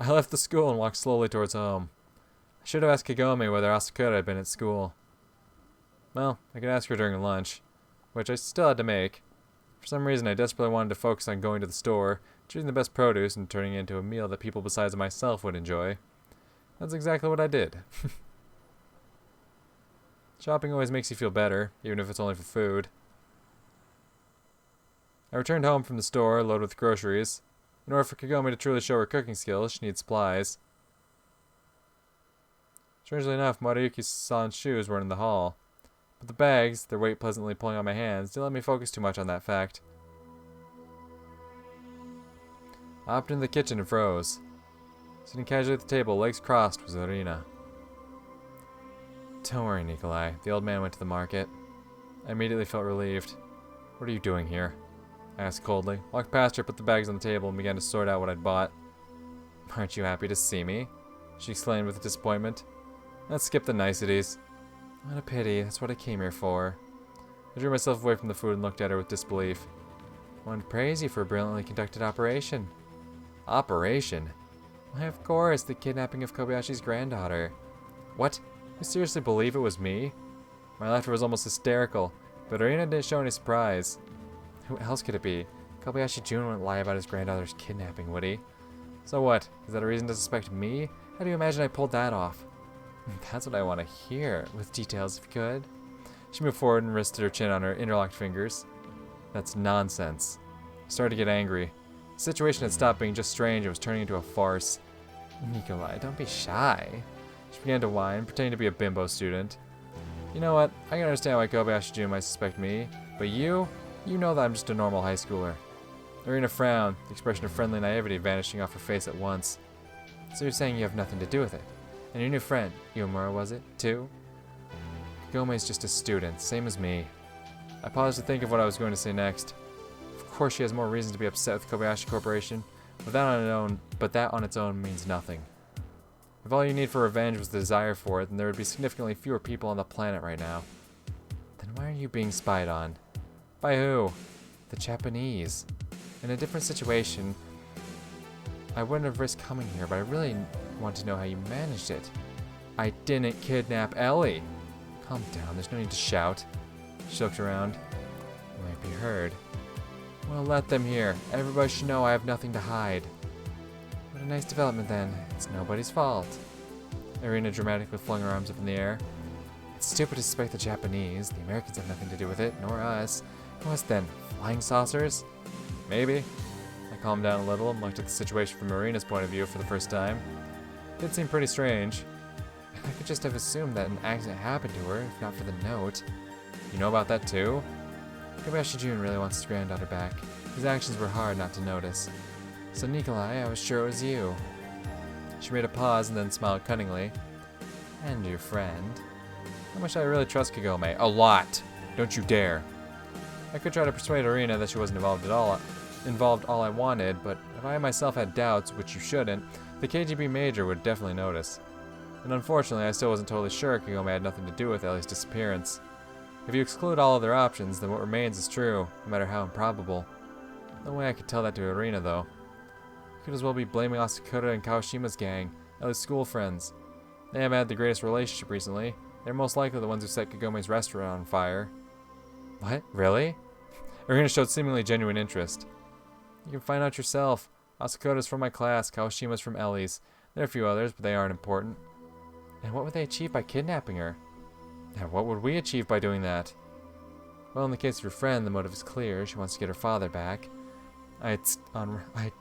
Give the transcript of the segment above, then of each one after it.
I left the school and walked slowly towards home. I should have asked Kagome whether Asakura had been at school. Well, I could ask her during lunch, which I still had to make. For some reason, I desperately wanted to focus on going to the store, choosing the best produce, and turning it into a meal that people besides myself would enjoy. That's exactly what I did. Shopping always makes you feel better, even if it's only for food. I returned home from the store, loaded with groceries. In order for Kagome to truly show her cooking skills, she needs supplies. Strangely enough, Maruyuki-san's shoes weren't in the hall. But the bags, their weight pleasantly pulling on my hands, didn't let me focus too much on that fact. I hopped into the kitchen and froze. Sitting casually at the table, legs crossed, was Irina. Don't worry, Nikolai. The old man went to the market. I immediately felt relieved. What are you doing here? I asked coldly. Walked past her, put the bags on the table, and began to sort out what I'd bought. Aren't you happy to see me? She exclaimed with disappointment. Let's skip the niceties. What a pity. That's what I came here for. I drew myself away from the food and looked at her with disbelief. I wanted to praise you for a brilliantly conducted operation. Operation? Why, of course, the kidnapping of Kobayashi's granddaughter. What? You seriously believe it was me? My laughter was almost hysterical, but Irina didn't show any surprise. Who else could it be? Kobayashi Jun wouldn't lie about his granddaughter's kidnapping, would he? So what? Is that a reason to suspect me? How do you imagine I pulled that off? That's what I want to hear, with details if you could. She moved forward and rested her chin on her interlocked fingers. That's nonsense. I started to get angry. The situation had stopped being just strange and was turning into a farce. Nikolai, don't be shy. She began to whine, pretending to be a bimbo student. You know what? I can understand why Kobayashi Jun might suspect me, but you know that I'm just a normal high schooler. Irina frowned, the expression of friendly naivety vanishing off her face at once. So you're saying you have nothing to do with it? And your new friend, Yomura, was it, too? Kagome's just a student, same as me. I paused to think of what I was going to say next. Of course she has more reason to be upset with Kobayashi Corporation, but that on its own means nothing. If all you need for revenge was the desire for it, then there would be significantly fewer people on the planet right now. Then why are you being spied on? By who? The Japanese. In a different situation, I wouldn't have risked coming here, but I really want to know how you managed it. I didn't kidnap Ellie. Calm down, there's no need to shout. She looked around. You might be heard. Well, let them hear. Everybody should know I have nothing to hide. What a nice development then. It's nobody's fault. Irina dramatically flung her arms up in the air. It's stupid to suspect the Japanese. The Americans have nothing to do with it, nor us. Who else then? Flying saucers? Maybe. I calmed down a little and looked at the situation from Irina's point of view for the first time. It did seem pretty strange. I could just have assumed that an accident happened to her, if not for the note. You know about that too? Kobayashi Jun really wants his granddaughter back. His actions were hard not to notice. So Nikolai, I was sure it was you. She made a pause and then smiled cunningly. And your friend. How much do I really trust Kagome? A lot! Don't you dare. I could try to persuade Irina that she wasn't involved all I wanted, but if I myself had doubts, which you shouldn't, the KGB major would definitely notice. And unfortunately, I still wasn't totally sure Kagome had nothing to do with Ellie's disappearance. If you exclude all other options, then what remains is true, no matter how improbable. No way I could tell that to Irina, though. You could as well be blaming Asakura and Kawashima's gang, Ellie's school friends. They haven't had the greatest relationship recently. They're most likely the ones who set Kagome's restaurant on fire. What? Really? Irina showed seemingly genuine interest. You can find out yourself. Asakura's from my class, Kawashima's from Ellie's. There are a few others, but they aren't important. And what would they achieve by kidnapping her? And what would we achieve by doing that? Well, in the case of your friend, the motive is clear. She wants to get her father back. I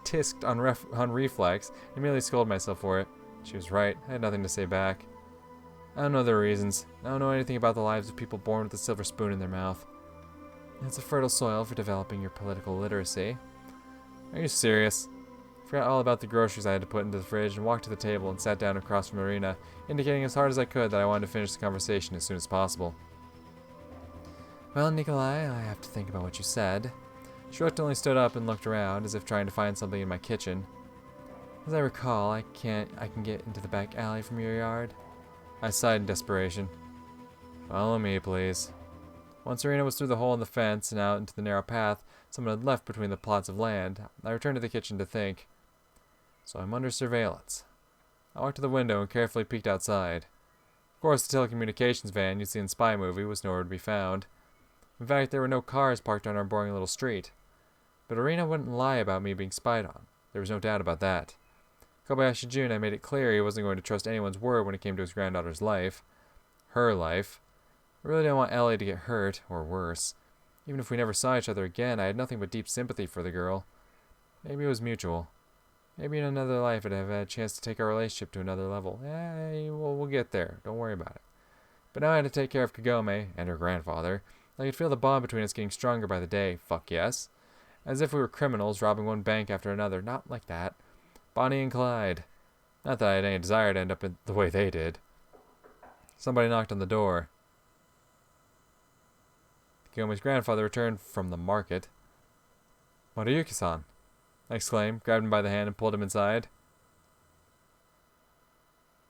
tisked on reflex and immediately scolded myself for it. She was right. I had nothing to say back. I don't know their reasons. I don't know anything about the lives of people born with a silver spoon in their mouth. It's a fertile soil for developing your political literacy. Are you serious? I forgot all about the groceries I had to put into the fridge and walked to the table and sat down across from Irina, indicating as hard as I could that I wanted to finish the conversation as soon as possible. Well, Nikolai, I have to think about what you said. She reluctantly stood up and looked around, as if trying to find something in my kitchen. As I recall, I can get into the back alley from your yard. I sighed in desperation. Follow me, please. Once Irina was through the hole in the fence and out into the narrow path someone had left between the plots of land, I returned to the kitchen to think. So I'm under surveillance. I walked to the window and carefully peeked outside. Of course, the telecommunications van you'd see in Spy Movie was nowhere to be found. In fact, there were no cars parked on our boring little street. But Irina wouldn't lie about me being spied on. There was no doubt about that. Kobayashi Jun had made it clear he wasn't going to trust anyone's word when it came to his granddaughter's life. Her life. I really didn't want Ellie to get hurt, or worse. Even if we never saw each other again, I had nothing but deep sympathy for the girl. Maybe it was mutual. Maybe in another life I'd have had a chance to take our relationship to another level. We'll get there. Don't worry about it. But now I had to take care of Kagome and her grandfather. I could feel the bond between us getting stronger by the day. Fuck yes. As if we were criminals robbing one bank after another. Not like that. Bonnie and Clyde. Not that I had any desire to end up in the way they did. Somebody knocked on the door. Kagome's grandfather returned from the market. "Maruyuki-san," I exclaimed, grabbed him by the hand and pulled him inside.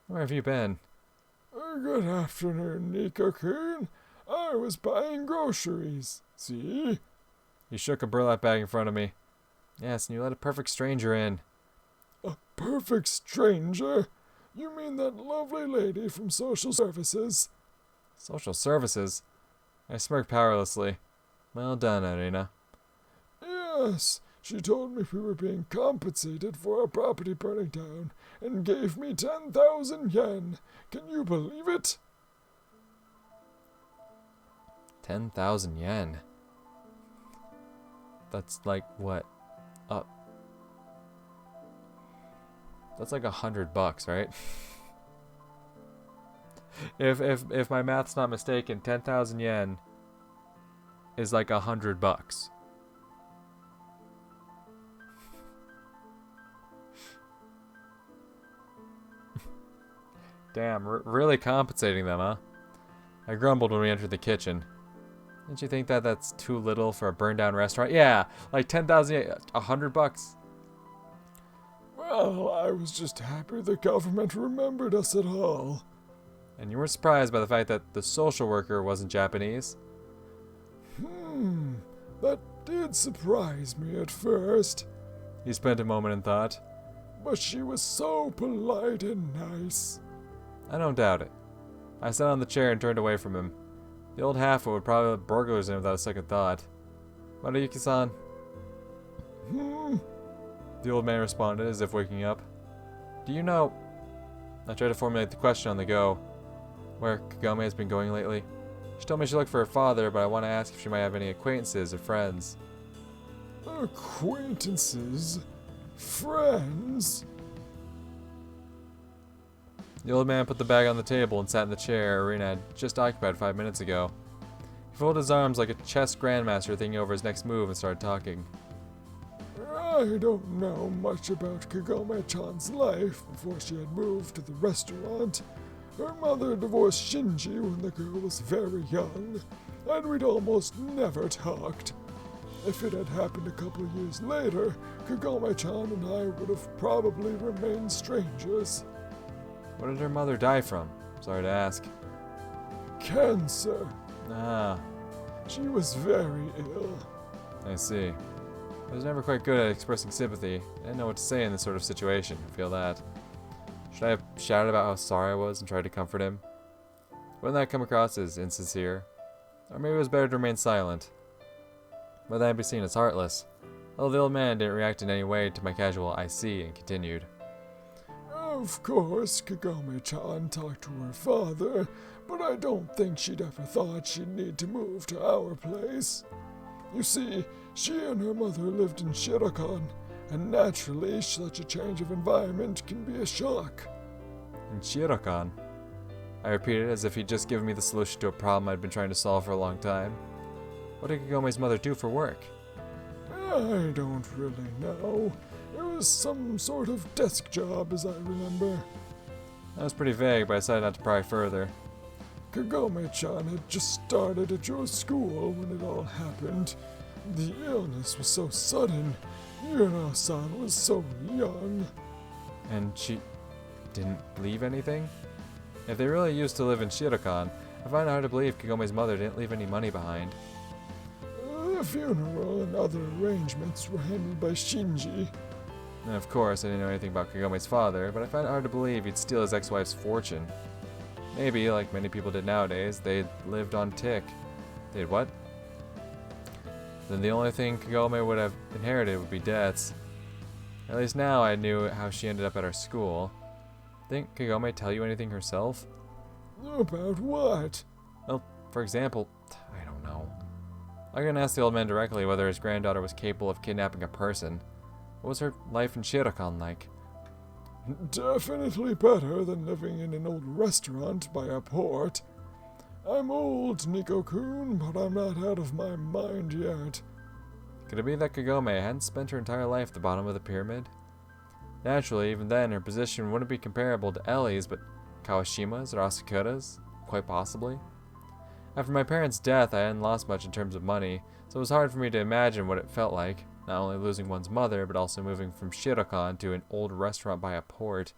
"Where have you been?" Good afternoon, Nico-kun. I was buying groceries. See? He shook a burlap bag in front of me. "Yes, and you let a perfect stranger in." A perfect stranger? You mean that lovely lady from social services? Social services? I smirked powerlessly. Well done, Irina. Yes, she told me we were being compensated for our property burning down and gave me 10,000 yen. Can you believe it? 10,000 yen. That's like what? That's like $100, right? If my math's not mistaken, 10,000 yen is like $100. Damn, really compensating them, huh? I grumbled when we entered the kitchen. Didn't you think that that's too little for a burned down restaurant? Yeah, like 10,000, $100. Well, I was just happy the government remembered us at all. And you were surprised by the fact that the social worker wasn't Japanese? That did surprise me at first. He spent a moment in thought. But she was so polite and nice. I don't doubt it. I sat on the chair and turned away from him. The old half-wit would probably let burglars in without a second thought. "Maruyuki-san?" The old man responded, as if waking up. "Do you know..." I tried to formulate the question on the go. "Where Kagome has been going lately? She told me she looked for her father, but I want to ask if she might have any acquaintances or friends." Acquaintances? Friends? The old man put the bag on the table and sat in the chair Irina had just occupied 5 minutes ago. He folded his arms like a chess grandmaster thinking over his next move and started talking. I don't know much about Kagome-chan's life before she had moved to the restaurant. Her mother divorced Shinji when the girl was very young, and we'd almost never talked. If it had happened a couple of years later, Kagome-chan and I would have probably remained strangers. What did her mother die from? Sorry to ask. Cancer. Ah, She was very ill. I see. I was never quite good at expressing sympathy. I didn't know what to say in this sort of situation. I feel that. Should I have shouted about how sorry I was and tried to comfort him? Wouldn't that come across as insincere? Or maybe it was better to remain silent. But that'd be seen as heartless. Although the old man didn't react in any way to my casual "I see" and continued. Of course, Kagome-chan talked to her father, but I don't think she'd ever thought she'd need to move to our place. You see, she and her mother lived in Shirakan, and naturally such a change of environment can be a shock. In Shirakan? I repeated as if he'd just given me the solution to a problem I'd been trying to solve for a long time. What did Kagome's mother do for work? I don't really know. It was some sort of desk job, as I remember. That was pretty vague, but I decided not to pry further. Kagome-chan had just started at your school when it all happened. The illness was so sudden. Irina-san was so young. And she didn't leave anything? If they really used to live in Shirakan, I find it hard to believe Kagome's mother didn't leave any money behind. The funeral and other arrangements were handled by Shinji. And of course, I didn't know anything about Kagome's father, but I found it hard to believe he'd steal his ex-wife's fortune. Maybe, like many people did nowadays, they'd lived on tick. They'd what? Then the only thing Kagome would have inherited would be debts. At least now I knew how she ended up at our school. Didn't Kagome tell you anything herself? About what? Well, for example, I don't know. I couldn't ask the old man directly whether his granddaughter was capable of kidnapping a person. What was her life in Shirakan like? Definitely better than living in an old restaurant by a port. I'm old, Nico-kun, but I'm not out of my mind yet. Could it be that Kagome hadn't spent her entire life at the bottom of the pyramid? Naturally, even then, her position wouldn't be comparable to Ellie's, but Kawashima's or Asakura's? Quite possibly. After my parents' death, I hadn't lost much in terms of money, so it was hard for me to imagine what it felt like, not only losing one's mother, but also moving from Shirakan to an old restaurant by a port.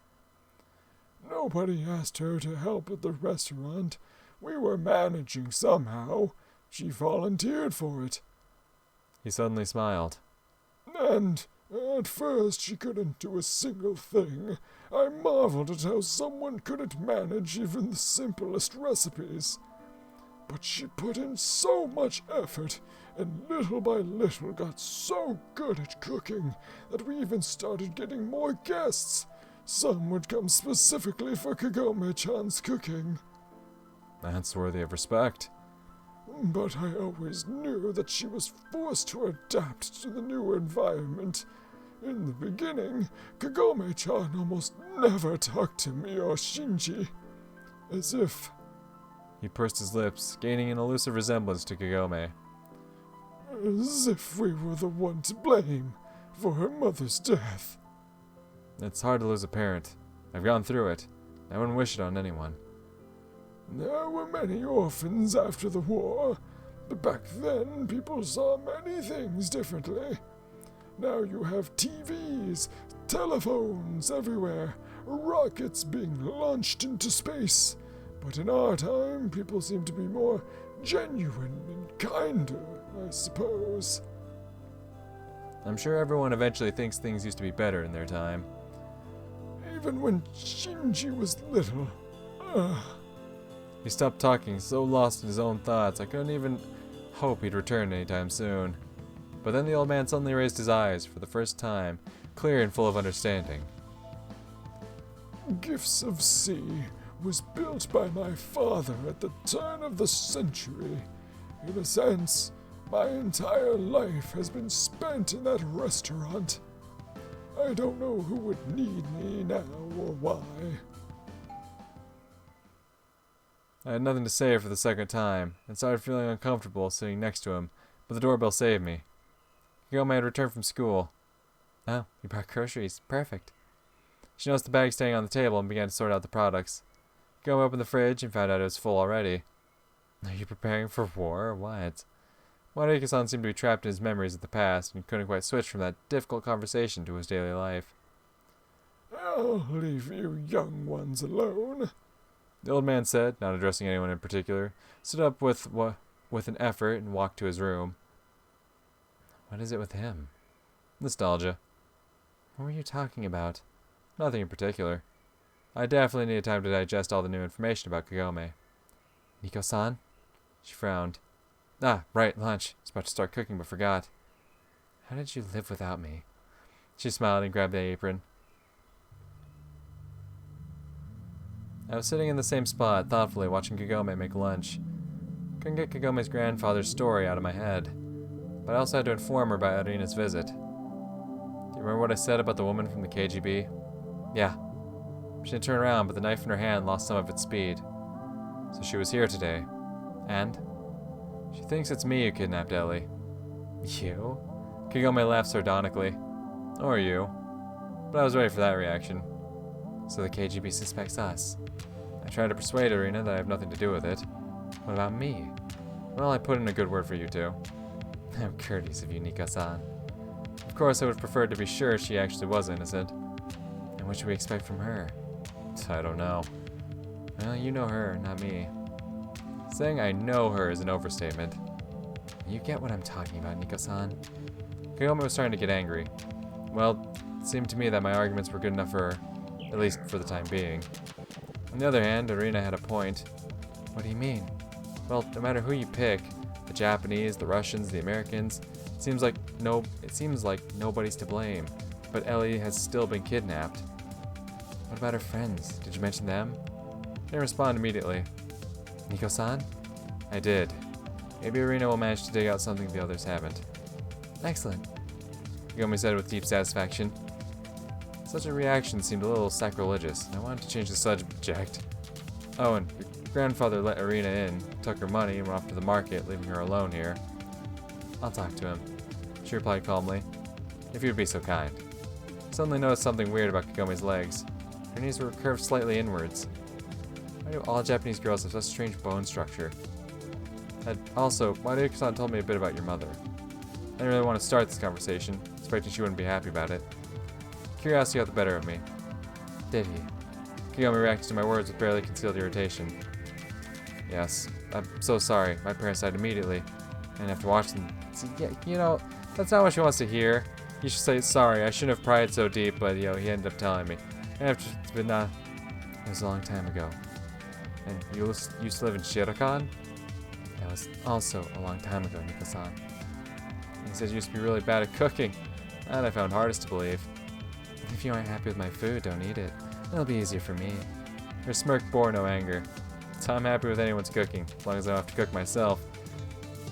Nobody asked her to help at the restaurant. We were managing somehow. She volunteered for it. He suddenly smiled. And at first she couldn't do a single thing. I marveled at how someone couldn't manage even the simplest recipes. But she put in so much effort, and little by little got so good at cooking that we even started getting more guests. Some would come specifically for Kagome-chan's cooking. That's worthy of respect. But I always knew that she was forced to adapt to the new environment. In the beginning, Kagome-chan almost never talked to me or Shinji. As if... He pursed his lips, gaining an elusive resemblance to Kagome. As if we were the one to blame for her mother's death. It's hard to lose a parent. I've gone through it. I wouldn't wish it on anyone. There were many orphans after the war, but back then people saw many things differently. Now you have TVs, telephones everywhere, rockets being launched into space. But in our time, people seem to be more genuine and kinder, I suppose. I'm sure everyone eventually thinks things used to be better in their time. Even when Shinji was little. Ugh. He stopped talking, so lost in his own thoughts, I couldn't even hope he'd return anytime soon. But then the old man suddenly raised his eyes, for the first time, clear and full of understanding. Gifts of Sea was built by my father at the turn of the century. In a sense, my entire life has been spent in that restaurant. I don't know who would need me now or why. I had nothing to say for the second time, and started feeling uncomfortable sitting next to him, but the doorbell saved me. Kagome had returned from school. Oh, you brought groceries. Perfect. She noticed the bag staying on the table and began to sort out the products. Kagome opened the fridge and found out it was full already. Are you preparing for war or what? Mariko-san seemed to be trapped in his memories of the past and couldn't quite switch from that difficult conversation to his daily life. I'll leave you young ones alone. The old man said, not addressing anyone in particular, stood up with an effort and walked to his room. What is it with him? Nostalgia. What were you talking about? Nothing in particular. I definitely needed time to digest all the new information about Kagome. Nico-san? She frowned. Ah, right, lunch. I was about to start cooking but forgot. How did you live without me? She smiled and grabbed the apron. I was sitting in the same spot, thoughtfully watching Kagome make lunch. Couldn't get Kagome's grandfather's story out of my head, but I also had to inform her about Irina's visit. Do you remember what I said about the woman from the KGB? Yeah. She didn't turn around, but the knife in her hand lost some of its speed. So she was here today. And? She thinks it's me who kidnapped Ellie. You? Kagome laughed sardonically. Or you. But I was ready for that reaction. So the KGB suspects us. I tried to persuade Irina that I have nothing to do with it. What about me? Well, I put in a good word for you two. How courteous of you, Nika-san. Of course, I would have preferred to be sure she actually was innocent. And what should we expect from her? I don't know. Well, you know her, not me. Saying I know her is an overstatement. You get what I'm talking about, Nika-san. Kagome was starting to get angry. Well, It seemed to me that my arguments were good enough for her, at least for the time being. On the other hand, Irina had a point. What do you mean? Well, no matter who you pick, the Japanese, the Russians, the Americans, it seems like nobody's to blame. But Ellie has still been kidnapped. What about her friends? Did you mention them? I didn't respond immediately. Nico-san? I did. Maybe Irina will manage to dig out something the others haven't. Excellent, Kagome said with deep satisfaction. Such a reaction seemed a little sacrilegious, and I wanted to change the subject. Oh, and your grandfather let Irina in, took her money, and went off to the market, leaving her alone here. I'll talk to him, she replied calmly, if you'd be so kind. I suddenly noticed something weird about Kagome's legs. Her knees were curved slightly inwards. Why do all Japanese girls have such strange bone structure? And also, Maruko-san told me a bit about your mother. I didn't really want to start this conversation, expecting she wouldn't be happy about it. Curiosity got the better of me. Did he? Kagome reacted to my words with barely concealed irritation. Yes, I'm so sorry. My parents died immediately. And after watching them, see, yeah, you know, that's not what she wants to hear. You should say, sorry, I shouldn't have pried so deep, but, you know, he ended up telling me. And after it's been, it was a long time ago. And you used to live in Shirakan? That was also a long time ago, Nico-san. He said you used to be really bad at cooking. That I found hardest to believe. If you aren't happy with my food, don't eat it. It'll be easier for me. Her smirk bore no anger. So I'm happy with anyone's cooking, as long as I don't have to cook myself.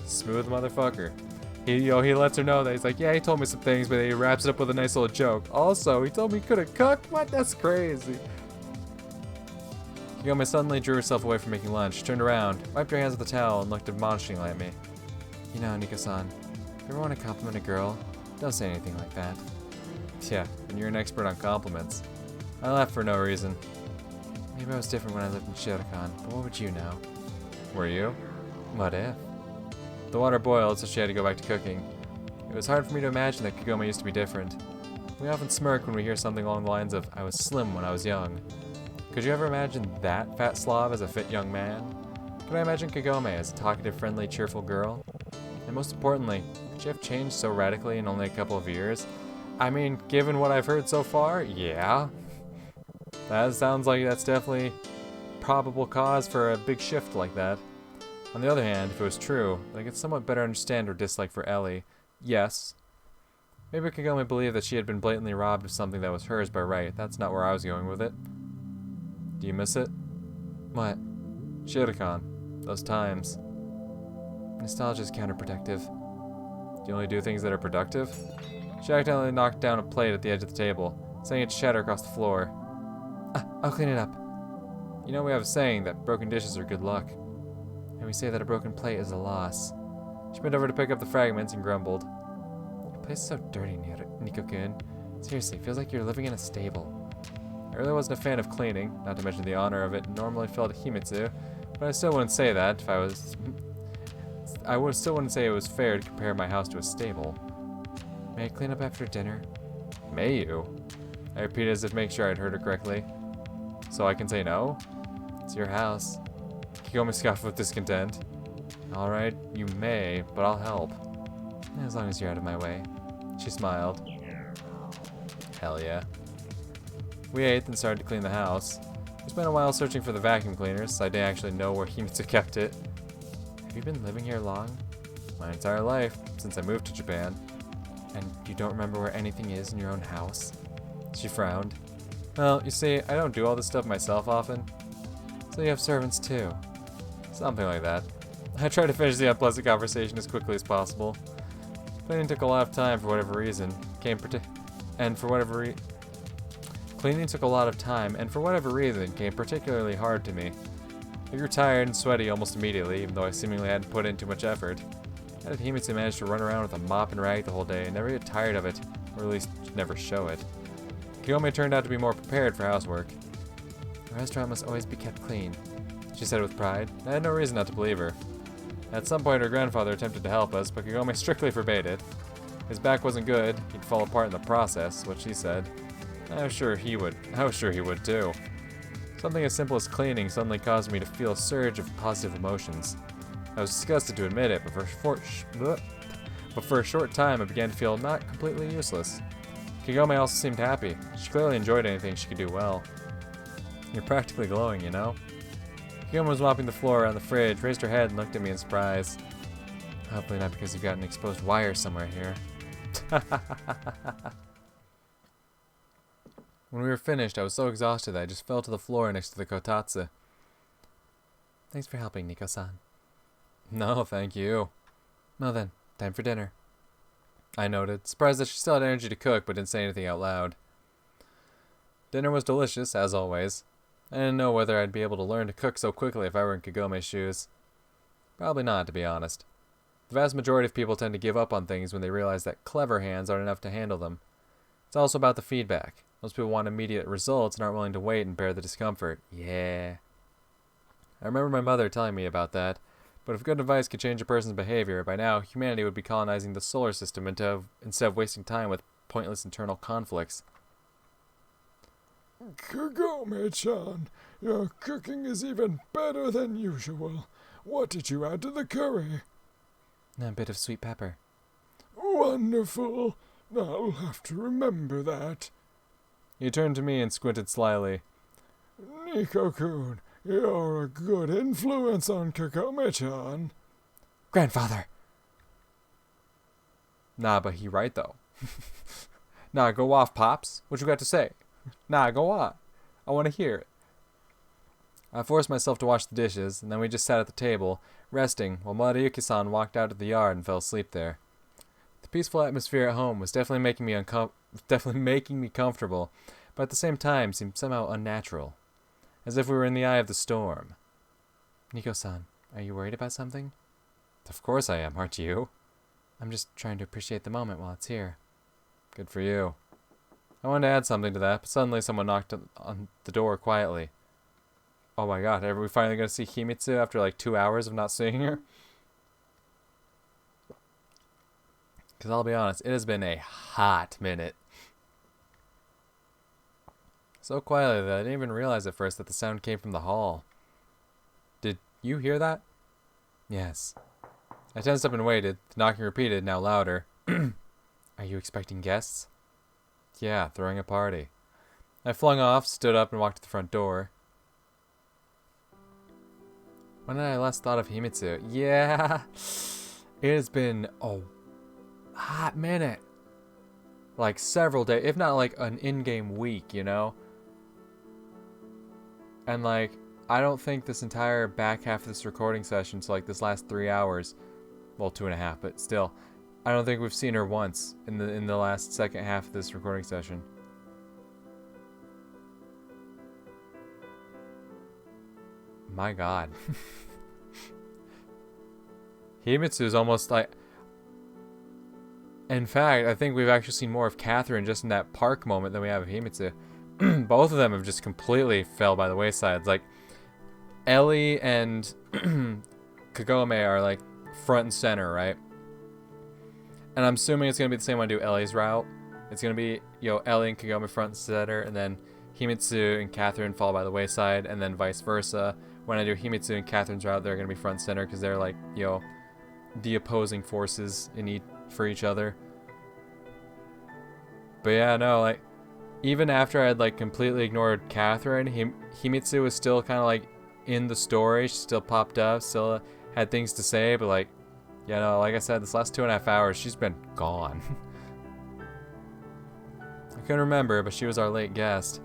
Smooth motherfucker. He lets her know that he's like, yeah, he told me some things, but he wraps it up with a nice little joke. Also, he told me he couldn't cook? What? That's crazy. Kagome suddenly drew herself away from making lunch, turned around, wiped her hands with a towel, and looked admonishingly at me. You know, Nico-san, if you ever want to compliment a girl, don't say anything like that. Yeah, and you're an expert on compliments. I laughed for no reason. Maybe I was different when I lived in Shirakan, but what would you know? Were you? What if? The water boiled, so she had to go back to cooking. It was hard for me to imagine that Kagome used to be different. We often smirk when we hear something along the lines of, I was slim when I was young. Could you ever imagine that fat slob as a fit young man? Could I imagine Kagome as a talkative, friendly, cheerful girl? And most importantly, could she have changed so radically in only a couple of years? I mean, given what I've heard so far, yeah. That sounds like that's definitely probable cause for a big shift like that. On the other hand, if it was true, I could somewhat better understand her dislike for Ellie. Yes. Maybe Kagome believed that she had been blatantly robbed of something that was hers by right. That's not where I was going with it. Do you miss it? What? Shirakan. Those times. Nostalgia is counterproductive. Do you only do things that are productive? She accidentally knocked down a plate at the edge of the table, sending it to shatter across the floor. I'll clean it up. You know we have a saying that broken dishes are good luck. And we say that a broken plate is a loss. She bent over to pick up the fragments and grumbled. Your place is so dirty, Nico-kun. Seriously, feels like you're living in a stable. I really wasn't a fan of cleaning, not to mention the honor of it normally fell to Himitsu, but I still wouldn't say that if still wouldn't say it was fair to compare my house to a stable. May I clean up after dinner? May you? I repeated as if to make sure I'd heard her correctly. So I can say no? It's your house. Kagome scoffed with discontent. Alright, you may, but I'll help. As long as you're out of my way. She smiled. Hell yeah. We ate and started to clean the house. We spent a while searching for the vacuum cleaners, so I didn't actually know where Himitsu kept it. Have you been living here long? My entire life, since I moved to Japan. And you don't remember where anything is in your own house? She frowned. Well, you see, I don't do all this stuff myself often. So you have servants too. Something like that. I tried to finish the unpleasant conversation as quickly as possible. Cleaning took a lot of time for whatever reason. Cleaning took a lot of time, and for whatever reason, came particularly hard to me. I grew tired and sweaty almost immediately, even though I seemingly hadn't put in too much effort. How did Himitsu manage to run around with a mop and rag the whole day and never get tired of it, or at least never show it? Kagome turned out to be more prepared for housework. The restaurant must always be kept clean, she said with pride. I had no reason not to believe her. At some point her grandfather attempted to help us, but Kagome strictly forbade it. His back wasn't good, he'd fall apart in the process, what she said. I was sure he would too. Something as simple as cleaning suddenly caused me to feel a surge of positive emotions. I was disgusted to admit it, but for a short time I began to feel not completely useless. Kagome also seemed happy. She clearly enjoyed anything she could do well. You're practically glowing, you know? Kagome was mopping the floor around the fridge, raised her head, and looked at me in surprise. Hopefully not because you've got an exposed wire somewhere here. When we were finished, I was so exhausted that I just fell to the floor next to the kotatsu. Thanks for helping, Nico-san. No, thank you. Well then, time for dinner. I noted, surprised that she still had energy to cook, but didn't say anything out loud. Dinner was delicious, as always. I didn't know whether I'd be able to learn to cook so quickly if I were in Kagome's shoes. Probably not, to be honest. The vast majority of people tend to give up on things when they realize that clever hands aren't enough to handle them. It's also about the feedback. Most people want immediate results and aren't willing to wait and bear the discomfort. Yeah. I remember my mother telling me about that, but if good advice could change a person's behavior, by now humanity would be colonizing the solar system instead of wasting time with pointless internal conflicts. Kagome-chan, your cooking is even better than usual. What did you add to the curry? A bit of sweet pepper. Wonderful. I'll have to remember that. He turned to me and squinted slyly. Nico-kun, you're a good influence on Kagome-chan. Grandfather! Nah, but he right, though. Nah, go off, Pops. What you got to say? Nah, go on. I want to hear it. I forced myself to wash the dishes, and then we just sat at the table, resting, while Mariyuki-san walked out to the yard and fell asleep there. The peaceful atmosphere at home was definitely making me comfortable, but at the same time seemed somehow unnatural. As if we were in the eye of the storm. Nico-san, are you worried about something? Of course I am, aren't you? I'm just trying to appreciate the moment while it's here. Good for you. I wanted to add something to that, but suddenly someone knocked on the door quietly. Oh my god, are we finally going to see Himitsu after like 2 hours of not seeing her? Because I'll be honest, it has been a hot minute. So quietly that I didn't even realize at first that the sound came from the hall. Did you hear that? Yes. I tensed up and waited, the knocking repeated, now louder. Are you expecting guests? Yeah, throwing a party. I flung off, stood up, and walked to the front door. When had I last thought of Himitsu? Yeah, it has been a hot minute. Like several days, if not like an in-game week, you know? And like, I don't think this entire back half of this recording session, so like this last 3 hours, well 2.5, but still, I don't think we've seen her once in the last second half of this recording session. My god. Himitsu is almost like... In fact, I think we've actually seen more of Catherine just in that park moment than we have of Himitsu. Both of them have just completely fell by the wayside. It's like Ellie and Kagome are like front and center, right? And I'm assuming it's going to be the same when I do Ellie's route. It's going to be, Ellie and Kagome front and center, and then Himitsu and Catherine fall by the wayside, and then vice versa. When I do Himitsu and Catherine's route, they're going to be front and center because they're like, the opposing forces for each other. But yeah, no, like, even after I had like completely ignored Catherine, Himitsu was still kind of like in the story. She still popped up, still had things to say, but like, like I said, this last 2.5 hours, she's been gone. I couldn't remember, but she was our late guest.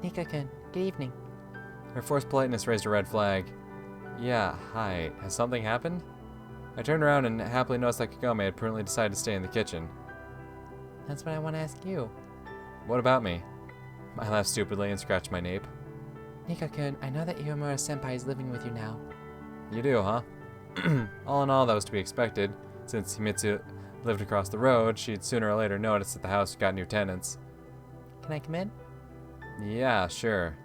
Nika-kun, good evening. Her forced politeness raised a red flag. Yeah, hi. Has something happened? I turned around and happily noticed that Kagome had prudently decided to stay in the kitchen. That's what I want to ask you. What about me? I laughed stupidly and scratched my nape. Nika-kun, I know that Iomura-senpai is living with you now. You do, huh? All in all, that was to be expected. Since Himitsu lived across the road, she'd sooner or later notice that the house got new tenants. Can I come in? Yeah, sure.